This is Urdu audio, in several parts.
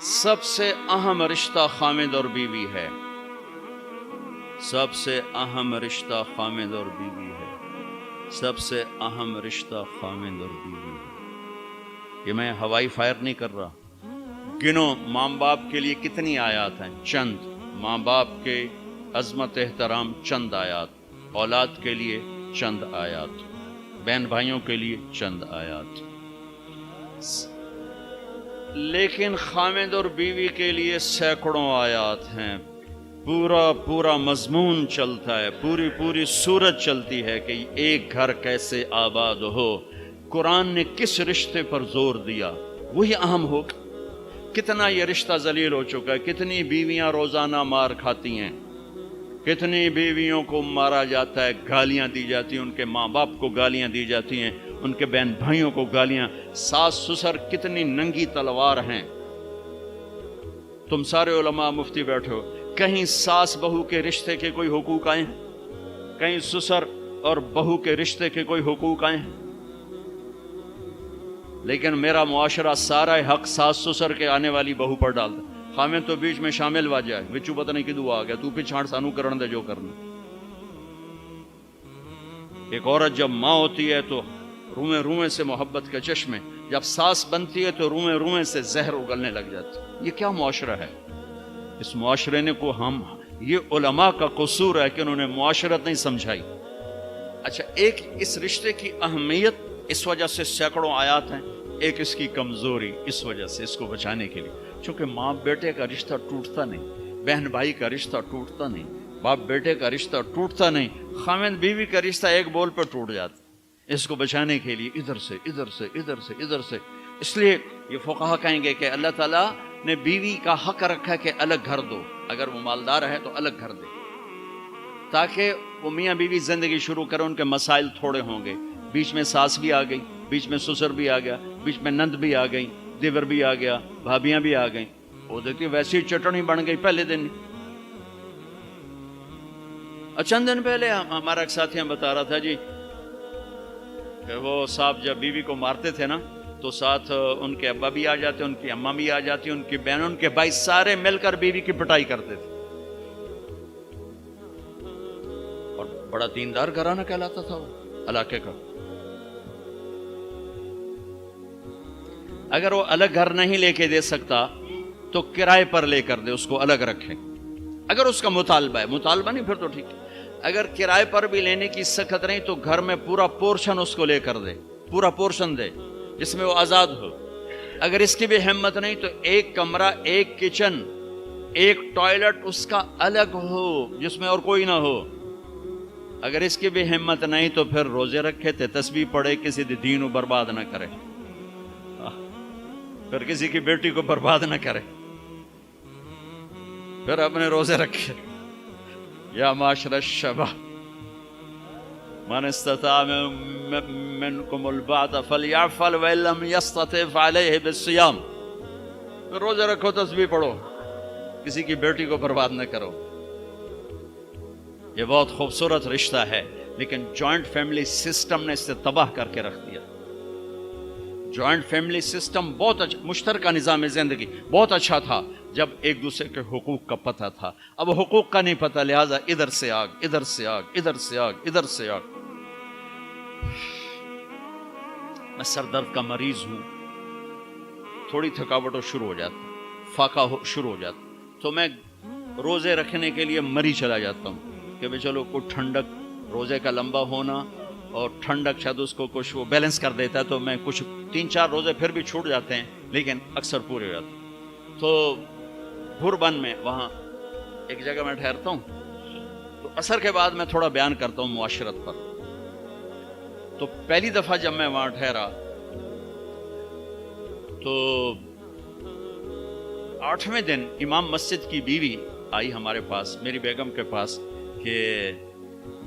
سب سے اہم رشتہ خامد اور بیوی ہے. سب سے اہم رشتہ خامد اور بیوی ہے. سب سے اہم رشتہ خامد اور بیوی ہے. یہ میں ہوائی فائر نہیں کر رہا. گنو ماں باپ کے لیے کتنی آیات ہیں؟ چند. ماں باپ کے عظمت احترام چند آیات. اولاد کے لیے چند آیات. بہن بھائیوں کے لیے چند آیات. لیکن خامد اور بیوی کے لیے سینکڑوں آیات ہیں. پورا مضمون چلتا ہے. پوری سورت چلتی ہے کہ ایک گھر کیسے آباد ہو. قرآن نے کس رشتے پر زور دیا وہی اہم ہو. کتنا یہ رشتہ ذلیل ہو چکا ہے. کتنی بیویاں روزانہ مار کھاتی ہیں. کتنی بیویوں کو مارا جاتا ہے, گالیاں دی جاتی ہیں, ان کے ماں باپ کو گالیاں دی جاتی ہیں, ان کے بہن بھائیوں کو گالیاں. ساس سسر کتنی ننگی تلوار ہیں. تم سارے علماء مفتی بیٹھے ہو, کہیں ساس بہو کے رشتے کے کوئی حقوق آئے ہیں؟ کہیں سسر اور بہو کے رشتے کے کوئی حقوق آئے ہیں؟ لیکن میرا معاشرہ سارا حق ساس سسر کے آنے والی بہو پر ڈالتا. خامن تو بیچ میں شامل واجہ ہے, وچو پتہ نہیں کدو آ گیا, تو پھر چھاڑ سانو کرن دے جو کرنا. ایک عورت جب ماں ہوتی ہے تو روئیں سے محبت کے چشمے, جب ساس بنتی ہے تو روئیں سے زہر اگلنے لگ جاتی. یہ کیا معاشرہ ہے؟ اس معاشرے نے کو ہم, یہ علماء کا قصور ہے کہ انہوں نے معاشرت نہیں سمجھائی. اچھا, ایک اس رشتے کی اہمیت اس وجہ سے سینکڑوں آیات ہیں. ایک اس کی کمزوری اس وجہ سے, اس کو بچانے کے لیے, چونکہ ماں بیٹے کا رشتہ ٹوٹتا نہیں, بہن بھائی کا رشتہ ٹوٹتا نہیں, باپ بیٹے کا رشتہ ٹوٹتا نہیں, خامند بیوی کا رشتہ ایک بول پر ٹوٹ جاتا. اس کو بچانے کے لیے ادھر سے. اس لیے یہ فقہا کہیں گے کہ اللہ تعالیٰ نے بیوی کا حق رکھا کہ الگ گھر دو. اگر وہ مالدار ہے تو الگ گھر دے, تاکہ وہ میاں بیوی زندگی شروع کریں. ان کے مسائل تھوڑے ہوں گے. بیچ میں ساس بھی آ گئی, بیچ میں سسر بھی آ گیا, بیچ میں نند بھی آ گئی, دیور بھی آ گیا, بھابیاں بھی آ گئیں. وہ دیکھتی ویسی چٹنی بن گئی پہلے دن. چند دن پہلے ہمارا ایک ساتھی ہم بتا رہا تھا جی کہ وہ صاحب جب بیوی کو مارتے تھے نا تو ساتھ ان کے ابا بھی آ جاتے, ان کی اماں بھی آ جاتی, ان کی بہن, ان کے بھائی, سارے مل کر بیوی کی پٹائی کرتے تھے. اور بڑا دیندار گھرانہ کہلاتا تھا وہ علاقے کا. اگر وہ الگ گھر نہیں لے کے دے سکتا تو کرائے پر لے کر دے, اس کو الگ رکھے. اگر اس کا مطالبہ ہے, مطالبہ نہیں پھر تو ٹھیک ہے. اگر کرائے پر بھی لینے کی سخت نہیں تو گھر میں پورا پورشن اس کو لے کر دے, پورا پورشن دے جس میں وہ آزاد ہو. اگر اس کی بھی ہمت نہیں تو ایک کمرہ, ایک کچن, ایک ٹوائلٹ اس کا الگ ہو جس میں اور کوئی نہ ہو. اگر اس کی بھی ہمت نہیں تو پھر روزے رکھے, تسبیح پڑھے, کسی دین کو برباد نہ کرے, پھر کسی کی بیٹی کو برباد نہ کرے, پھر اپنے روزے رکھے. یا معاشر الشباب من استطاع منکم البعۃ فلیعفل وان لم یستطع فعلیہ بالصیام. روزے رکھو, تسبیح پڑھو, کسی کی بیٹی کو برباد نہ کرو. یہ بہت خوبصورت رشتہ ہے, لیکن جوائنٹ فیملی سسٹم نے اسے تباہ کر کے رکھ دیا. جوائنٹ فیملی سسٹم بہت اچھا, مشترکہ نظام زندگی بہت اچھا تھا جب ایک دوسرے کے حقوق کا پتہ تھا. اب حقوق کا نہیں پتہ, لہذا ادھر سے آگ, ادھر سے آگ, ادھر سے آگ, ادھر سے آگ. میں سر درد کا مریض ہوں, تھوڑی تھکاوٹ شروع ہو جاتا, فاقہ شروع ہو جاتا, تو میں روزے رکھنے کے لیے مری چلا جاتا ہوں کہ بھئی چلو کوئی ٹھنڈک, روزے کا لمبا ہونا اور ٹھنڈک شاید اس کو کچھ وہ بیلنس کر دیتا ہے. تو میں کچھ 3-4 روزے پھر بھی چھوٹ جاتے ہیں, لیکن اکثر پورے ہو جاتے ہیں. تو بھربن میں وہاں ایک جگہ میں ٹھہرتا ہوں, تو عصر کے بعد میں تھوڑا بیان کرتا ہوں معاشرت پر. تو پہلی دفعہ جب میں وہاں ٹھہرا تو 8ویں دن امام مسجد کی بیوی آئی ہمارے پاس, میری بیگم کے پاس, کہ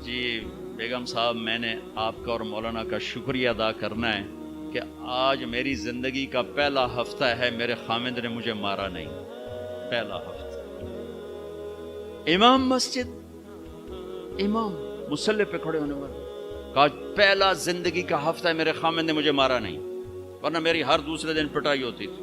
جی بیگم صاحب میں نے آپ کا اور مولانا کا شکریہ ادا کرنا ہے کہ آج میری زندگی کا پہلا ہفتہ ہے میرے خامند نے مجھے مارا نہیں. پہلا ہفتہ. امام مسجد, امام مصلی پہ کھڑے ہونے والے, کہا پہلا زندگی کا ہفتہ ہے میرے خامند نے مجھے مارا نہیں, ورنہ میری ہر دوسرے دن پٹائی ہوتی تھی.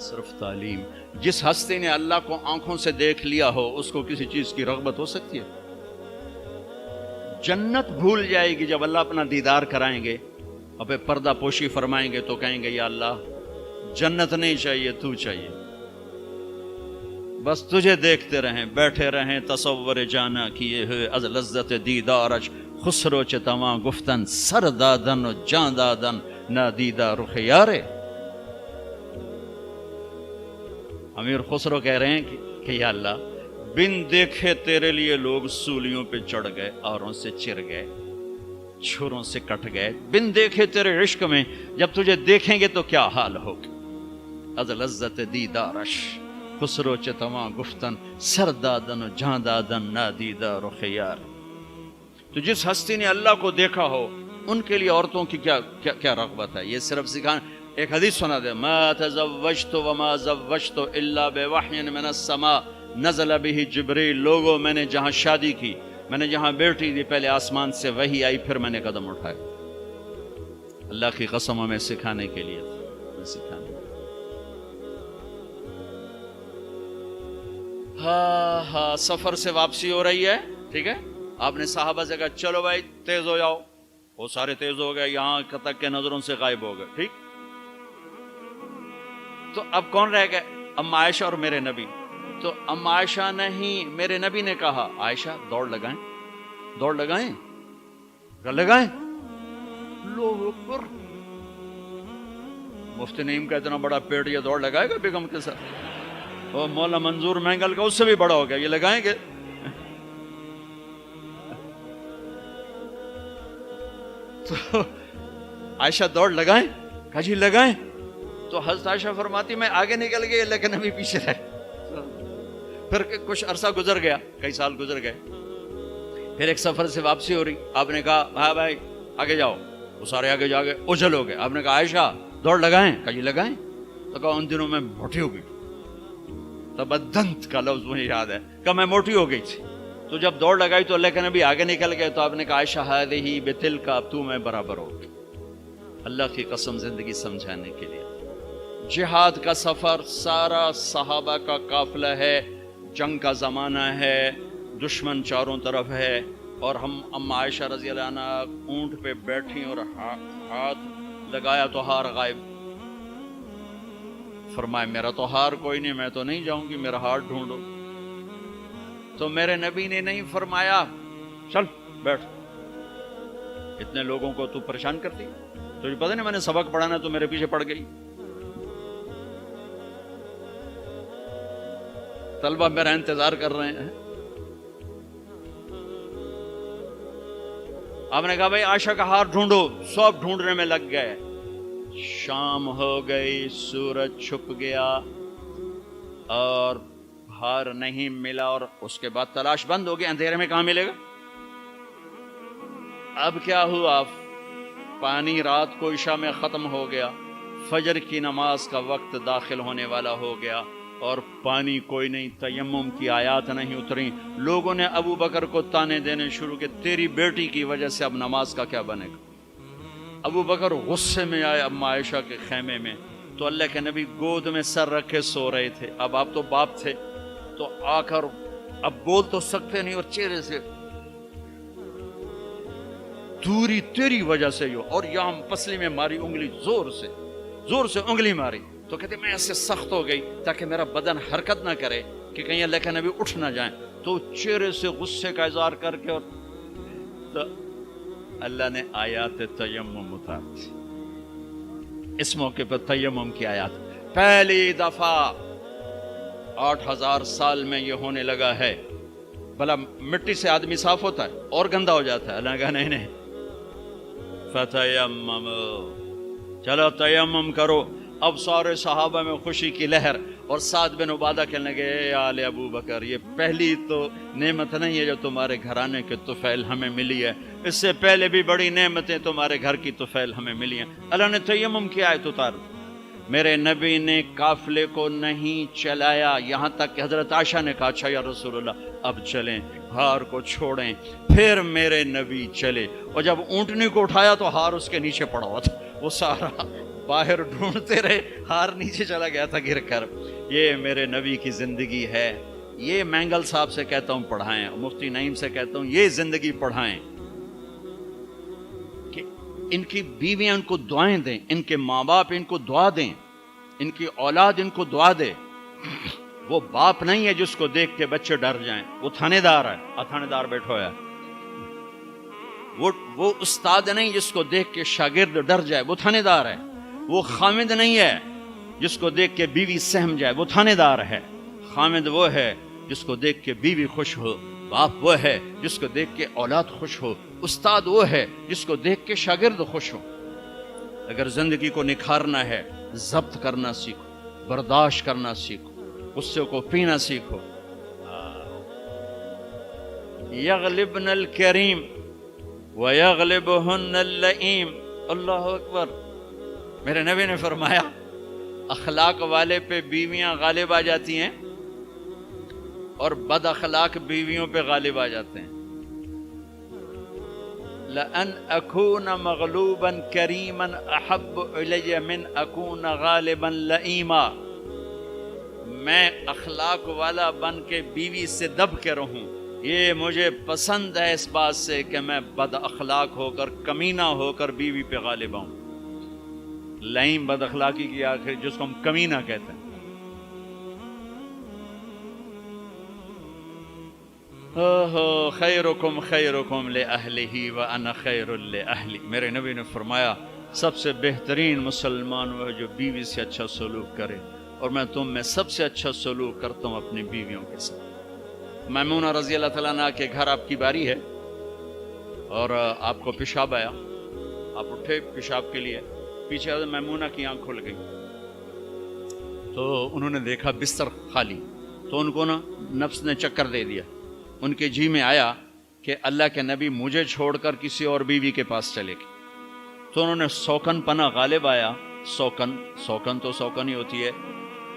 صرف تعلیم. جس ہستی نے اللہ کو آنکھوں سے دیکھ لیا ہو اس کو کسی چیز کی رغبت ہو سکتی ہے؟ جنت بھول جائے گی جب اللہ اپنا دیدار کرائیں گے، اب پردہ پوشی فرمائیں گے تو کہیں گے یا اللہ جنت نہیں چاہیے، تو چاہیے، بس تجھے دیکھتے رہیں، بیٹھے رہیں تصور جانا کیے ہوئے از لذت دیدارش، خسرو چتواں گفتن سر دادن و جان دادن نہ دیدہ رخ یارے. امیر خسرو کہہ رہے ہیں کہ یا اللہ بن دیکھے تیرے لیے لوگ سولیوں پہ چڑھ گئے، آروں سے چر گئے، چھروں سے کٹ گئے، بن دیکھے تیرے عشق میں جب تجھے دیکھیں گے تو کیا حال ہوگا. از لذت دیدارش خسرو چتواں گفتن سر دادن و جان دادن نہ دیدہ رخ یار. تو جس ہستی نے اللہ کو دیکھا ہو ان کے لیے عورتوں کی کیا رغبت ہے. یہ صرف سکھانا. ایک حدیث سنا دے، ما تزوجت وما زوجت الا بوحی من السماء نزل به جبریل. لوگوں میں نے جہاں شادی کی، میں نے جہاں بیٹی دی، پہلے آسمان سے وحی آئی، پھر میں نے قدم اٹھائے. اللہ کی قسم ہمیں سکھانے کے لیے سکھانے. ہاں سفر سے واپسی ہو رہی ہے، ٹھیک ہے، آپ نے صحابہ سے کہا چلو بھائی تیز ہو جاؤ، وہ سارے تیز ہو گئے، یہاں تک کے نظروں سے غائب ہو گئے. ٹھیک، تو اب کون رہ گئے؟ ام عائشہ اور میرے نبی. تو ام عائشہ نہیں، میرے نبی نے کہا عائشہ دوڑ لگائیں، دوڑ لگائیں، لگائیں. اللہ اکبر، مفتی نعیم کا اتنا بڑا پیٹ، یہ دوڑ لگائے گا بیگم کے ساتھ؟ اور مولا منظور مینگل کا اس سے بھی بڑا ہو گیا، یہ لگائیں گے؟ تو عائشہ دوڑ لگائیں، کہا جی لگائیں. تو حضرت عائشہ فرماتی میں آگے نکل گئی لیکن ابھی پیچھے رہے. پھر کچھ عرصہ گزر گیا، کئی سال گزر گئے، پھر ایک سفر سے واپسی ہو رہی. آپ نے کہا ہاں بھائی آگے جاؤ، وہ سارے آگے جا گئے، اجل ہو گئے. آپ نے کہا عائشہ دوڑ لگائیں، کہا جی لگائیں. تو کہا ان دنوں میں موٹی ہو گئی. تبدنت کا لفظ مجھے یاد ہے، کہا میں موٹی ہو گئی تھی. تو جب دوڑ لگائی تو اللہ کے نبی آگے نکل گئے. تو آپ نے کہا عائشہ ہذہ بتلک، اب تو میں برابر ہو. اللہ کی قسم زندگی سمجھانے کے لیے. جہاد کا سفر سارا صحابہ کا قافلہ ہے، جنگ کا زمانہ ہے، دشمن چاروں طرف ہے، اور ہم ام عائشہ رضی اللہ عنہ اونٹ پہ بیٹھی اور ہاتھ لگایا تو ہار غائب. فرمائے میرا تو ہار کوئی نہیں، میں تو نہیں جاؤں گی، میرا ہار ڈھونڈو. تو میرے نبی نے نہیں فرمایا چل بیٹھ، اتنے لوگوں کو تو پریشان کرتی، تجھے پتہ نہیں میں نے سبق پڑھانا تو میرے پیچھے پڑ گئی. طلبہ میرا انتظار کر رہے ہیں. آپ نے کہا بھائی عائشہ کا ہار ڈھونڈو. سب ڈھونڈنے میں لگ گئے. شام ہو گئی، سورج چھپ گیا اور ہار نہیں ملا، اور اس کے بعد تلاش بند ہو گئی. اندھیرے میں کہاں ملے گا؟ اب کیا ہوا؟ پانی رات کو عشاء میں ختم ہو گیا، فجر کی نماز کا وقت داخل ہونے والا ہو گیا اور پانی کوئی نہیں، تیمم کی آیات نہیں اتری. لوگوں نے ابو بکر کو تانے دینے شروع کہ تیری بیٹی کی وجہ سے اب نماز کا کیا بنے گا. ابو بکر غصے میں آئے ام عائشہ کے خیمے میں. تو اللہ کے نبی گود میں سر رکھے سو رہے تھے. اب آپ تو باپ تھے تو آ کر اب بول تو سکتے نہیں، اور چہرے سے دوری تیری وجہ سے ہو، اور یہاں پسلی میں ماری انگلی، زور سے انگلی ماری. تو کہتے میں ایسے سخت ہو گئی تاکہ میرا بدن حرکت نہ کرے کہ کہیں اللہ کے نبی اٹھ نہ جائیں. تو چہرے سے غصے کا اظہار کر کے، اور تو اللہ نے آیات تیمم اتاری. اس موقع پر تیمم کی آیات پہلی دفعہ 8000 سال میں یہ ہونے لگا ہے. بھلا مٹی سے آدمی صاف ہوتا ہے اور گندا ہو جاتا ہے؟ اللہ نے کہا نہیں، فتیمم، چلو تیمم کرو. اب سارے صحابہ میں خوشی کی لہر، اور سعد بن عبادہ کہنے لگے اے آل ابو بکر، یہ پہلی تو نعمت نہیں ہے جو تمہارے گھرانے کے طفیل ہمیں ملی ہے، اس سے پہلے بھی بڑی نعمتیں تمہارے گھر کی طفیل ہمیں ملی ہیں. اللہ نے تیمم کی آیت اتار. میرے نبی نے قافلے کو نہیں چلایا، یہاں تک کہ حضرت عائشہ نے کہا اچھا یا رسول اللہ اب چلیں، ہار کو چھوڑیں. پھر میرے نبی چلے، اور جب اونٹنی کو اٹھایا تو ہار اس کے نیچے پڑا ہوا تھا، وہ سارا باہر ڈھونڈتے رہے, ہار نیچے چلا گیا تھا گر کر. یہ میرے نبی کی زندگی ہے. یہ مینگل صاحب سے کہتا ہوں پڑھائیں, مفتی نعیم سے کہتا ہوں یہ زندگی پڑھائیں, کہ ان کی بیویاں ان کو دعائیں دیں, ان کے ماں باپ ان کو دعا دیں, ان کی اولاد ان کو دعا دے. وہ باپ نہیں ہے جس کو دیکھ کے بچے ڈر جائیں, وہ تھانے دار ہے, تھانے دار بیٹھو ہے. وہ استاد نہیں جس کو دیکھ کے شاگرد ڈر جائے, وہ تھانے دار ہے. وہ خامد نہیں ہے جس کو دیکھ کے بیوی سہم جائے, وہ تھانے دار ہے. خامد وہ ہے جس کو دیکھ کے بیوی خوش ہو, باپ وہ ہے جس کو دیکھ کے اولاد خوش ہو, استاد وہ ہے جس کو دیکھ کے شاگرد خوش ہو. اگر زندگی کو نکھارنا ہے, ضبط کرنا سیکھو, برداشت کرنا سیکھو, غصے کو پینا سیکھو. یغلبن الکریم ویغلبہن اللئیم. اللہ اکبر. میرے نبی نے فرمایا اخلاق والے پہ بیویاں غالب آ جاتی ہیں اور بد اخلاق بیویوں پہ غالب آ جاتے ہیں. لَأَنْ أَكُونَ مَغْلُوبًا كَرِيمًا أَحَبُّ إِلَيَّ مِنْ أَكُونَ غَالِبًا لَئِيمًا. میں اخلاق والا بن کے بیوی سے دب کے رہوں, یہ مجھے پسند ہے اس بات سے کہ میں بد اخلاق ہو کر, کمینہ ہو کر بیوی پہ غالب آؤں. لئیم بد اخلاقی کی آخر جس کو ہم کمینہ کہتے ہیں. خیرکم خیرکم لأہلہ وأنا خیر لأہلی. میرے نبی نے فرمایا سب سے بہترین مسلمان وہ ہے جو بیوی سے اچھا سلوک کرے, اور میں تم میں سب سے اچھا سلوک کرتا ہوں اپنی بیویوں کے ساتھ. میمونہ رضی اللہ تعالیٰ عنہ کے گھر آپ کی باری ہے اور آپ کو پیشاب آیا, آپ اٹھے پیشاب کے لیے, پیچھے میمونہ کی آنکھ کھل گئی تو انہوں نے دیکھا بستر خالی, تو ان کو نا نفس نے چکر دے دیا. ان کے جی میں آیا کہ اللہ کے نبی مجھے چھوڑ کر کسی اور بیوی کے پاس چلے گئے. تو انہوں نے سوکن پنا غالب آیا. سوکن تو سوکن ہی ہوتی ہے,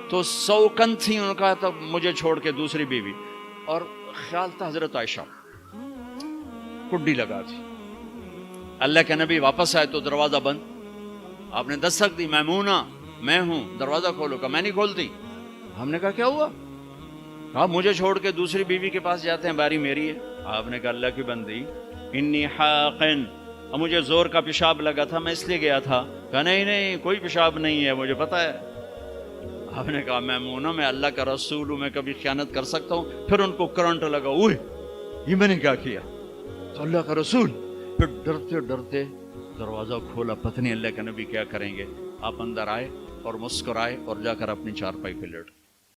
تو سوکن تھی ان کا, تو مجھے چھوڑ کے دوسری بیوی, اور خیال تھا حضرت عائشہ کڈی لگا تھی. اللہ کے نبی واپس آئے تو دروازہ بند. آپ نے دستک دی, میمونہ میں ہوں, دروازہ کھولو. کہا میں نہیں کھولتی. ہم نے کہا کیا ہوا؟ کہا مجھے چھوڑ کے دوسری بیوی کے پاس جاتے ہیں, باری میری ہے. آپ نے کہا اللہ کی بندی, انی حاقن, اور مجھے زور کا پیشاب لگا تھا, میں اس لیے گیا تھا. کہا نہیں کوئی پیشاب نہیں ہے, مجھے پتا ہے. آپ نے کہا میمونہ میں اللہ کا رسول ہوں, میں کبھی خیانت کر سکتا ہوں؟ پھر ان کو کرنٹ لگا, اوہ یہ میں نے کیا کیا, تو اللہ کا رسول. پھر ڈرتے ڈرتے دروازہ کھولا, پتہ نہیں اللہ کے نبی کیا کریں گے. آپ اندر آئے اور مسکرائے اور جا کر اپنی چارپائی پہ لیٹ.